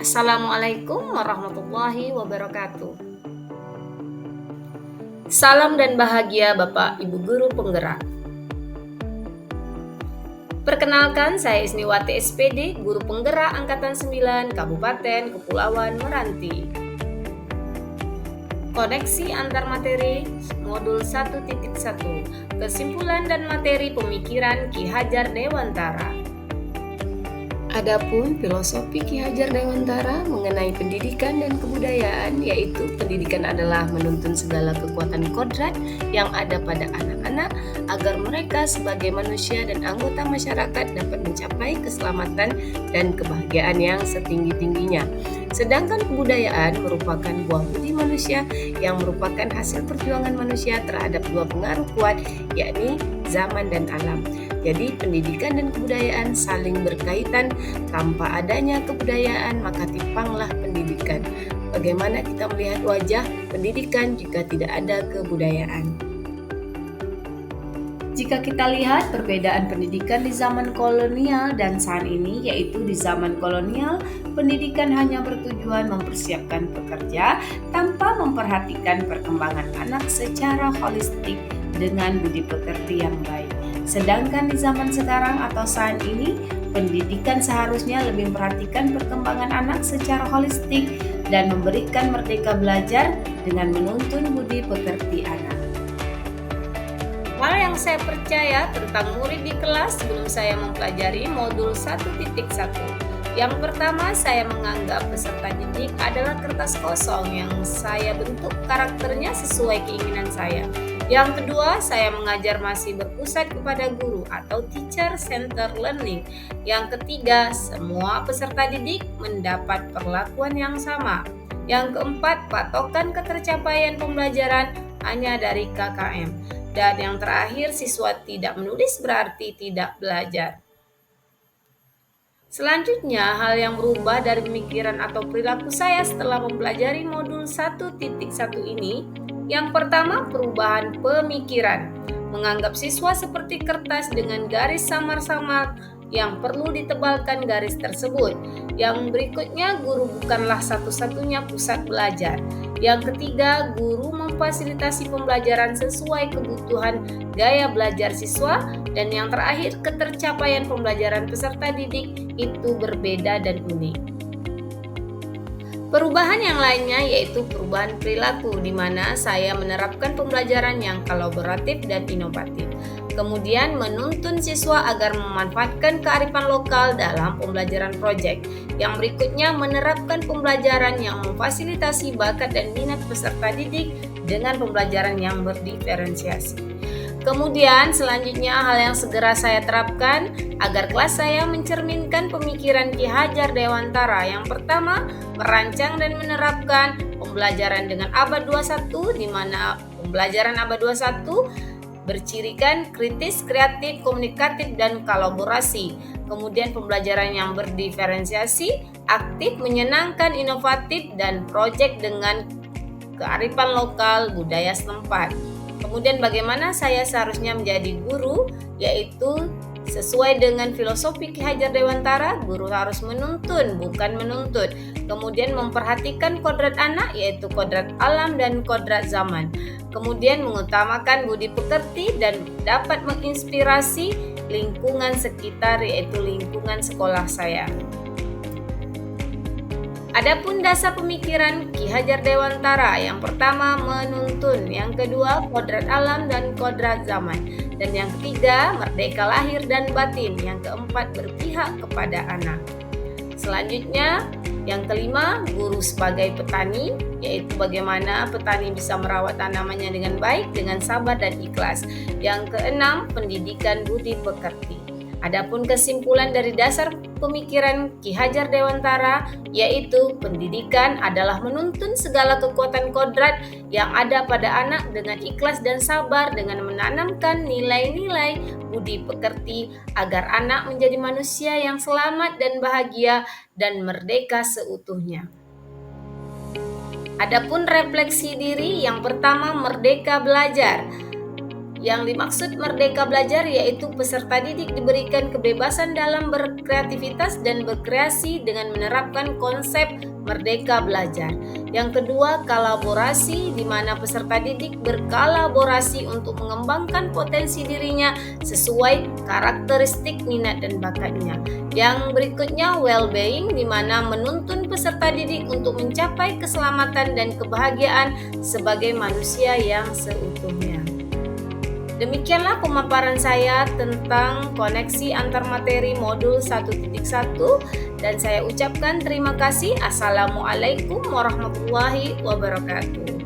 Assalamualaikum warahmatullahi wabarakatuh. Salam dan bahagia Bapak Ibu Guru Penggerak. Perkenalkan, saya Isniwati SPD, Guru Penggerak Angkatan 9 Kabupaten Kepulauan Meranti. Koneksi antar materi modul 1.1, kesimpulan dan materi pemikiran Ki Hajar Dewantara. Adapun filosofi Ki Hajar Dewantara mengenai pendidikan dan kebudayaan, yaitu pendidikan adalah menuntun segala kekuatan kodrat yang ada pada anak-anak agar mereka sebagai manusia dan anggota masyarakat dapat mencapai keselamatan dan kebahagiaan yang setinggi-tingginya. Sedangkan kebudayaan merupakan buah budi manusia yang merupakan hasil perjuangan manusia terhadap dua pengaruh kuat, yakni zaman dan alam. Jadi pendidikan dan kebudayaan saling berkaitan. Tanpa adanya kebudayaan maka timpanglah pendidikan. Bagaimana kita melihat wajah pendidikan jika tidak ada kebudayaan? Jika kita lihat perbedaan pendidikan di zaman kolonial dan saat ini, yaitu di zaman kolonial, pendidikan hanya bertujuan mempersiapkan pekerja tanpa memperhatikan perkembangan anak secara holistik dengan budi pekerti yang baik. Sedangkan di zaman sekarang atau saat ini, pendidikan seharusnya lebih memperhatikan perkembangan anak secara holistik dan memberikan merdeka belajar dengan menuntun budi pekerti anak. Hal yang saya percaya tentang murid di kelas sebelum saya mempelajari modul 1.1. Yang pertama, saya menganggap peserta didik adalah kertas kosong yang saya bentuk karakternya sesuai keinginan saya. Yang kedua, saya mengajar masih berpusat kepada guru atau teacher-centered learning. Yang ketiga, semua peserta didik mendapat perlakuan yang sama. Yang keempat, patokan ketercapaian pembelajaran hanya dari KKM. Dan yang terakhir, siswa tidak menulis berarti tidak belajar. Selanjutnya, hal yang berubah dari pemikiran atau perilaku saya setelah mempelajari modul 1.1 ini, yang pertama, perubahan pemikiran. Menganggap siswa seperti kertas dengan garis samar-samar yang perlu ditebalkan garis tersebut. Yang berikutnya, guru bukanlah satu-satunya pusat belajar. Yang ketiga, guru memfasilitasi pembelajaran sesuai kebutuhan gaya belajar siswa. Dan yang terakhir, ketercapaian pembelajaran peserta didik itu berbeda dan unik. Perubahan yang lainnya yaitu perubahan perilaku, di mana saya menerapkan pembelajaran yang kolaboratif dan inovatif. Kemudian menuntun siswa agar memanfaatkan kearifan lokal dalam pembelajaran proyek. Yang berikutnya menerapkan pembelajaran yang memfasilitasi bakat dan minat peserta didik dengan pembelajaran yang berdiferensiasi. Kemudian selanjutnya hal yang segera saya terapkan agar kelas saya mencerminkan pemikiran Ki Hajar Dewantara. Yang pertama, merancang dan menerapkan pembelajaran dengan abad 21, di mana pembelajaran abad 21 bercirikan kritis, kreatif, komunikatif, dan kolaborasi. Kemudian pembelajaran yang berdiferensiasi, aktif, menyenangkan, inovatif, dan proyek dengan kearifan lokal budaya setempat. Kemudian bagaimana saya seharusnya menjadi guru, yaitu sesuai dengan filosofi Ki Hajar Dewantara, guru harus menuntun bukan menuntut. Kemudian memperhatikan kodrat anak, yaitu kodrat alam dan kodrat zaman. Kemudian mengutamakan budi pekerti dan dapat menginspirasi lingkungan sekitar, yaitu lingkungan sekolah saya. Adapun dasar pemikiran Ki Hajar Dewantara, yang pertama menuntun, yang kedua kodrat alam dan kodrat zaman, dan yang ketiga merdeka lahir dan batin, yang keempat berpihak kepada anak. Selanjutnya, yang kelima, guru sebagai petani, yaitu bagaimana petani bisa merawat tanamannya dengan baik, dengan sabar dan ikhlas. Yang keenam, pendidikan budi pekerti. Adapun kesimpulan dari dasar pemikiran Ki Hajar Dewantara, yaitu pendidikan adalah menuntun segala kekuatan kodrat yang ada pada anak dengan ikhlas dan sabar, dengan menanamkan nilai-nilai budi pekerti agar anak menjadi manusia yang selamat dan bahagia dan merdeka seutuhnya. Adapun refleksi diri, yang pertama merdeka belajar, Yang dimaksud merdeka belajar yaitu peserta didik diberikan kebebasan dalam berkreativitas dan berkreasi dengan menerapkan konsep merdeka belajar. Yang kedua, kolaborasi, di mana peserta didik berkolaborasi untuk mengembangkan potensi dirinya sesuai karakteristik minat dan bakatnya. Yang berikutnya, well-being, di mana menuntun peserta didik untuk mencapai keselamatan dan kebahagiaan sebagai manusia yang seutuhnya. Demikianlah pemaparan saya tentang koneksi antar materi modul 1.1 dan saya ucapkan terima kasih. Assalamualaikum warahmatullahi wabarakatuh.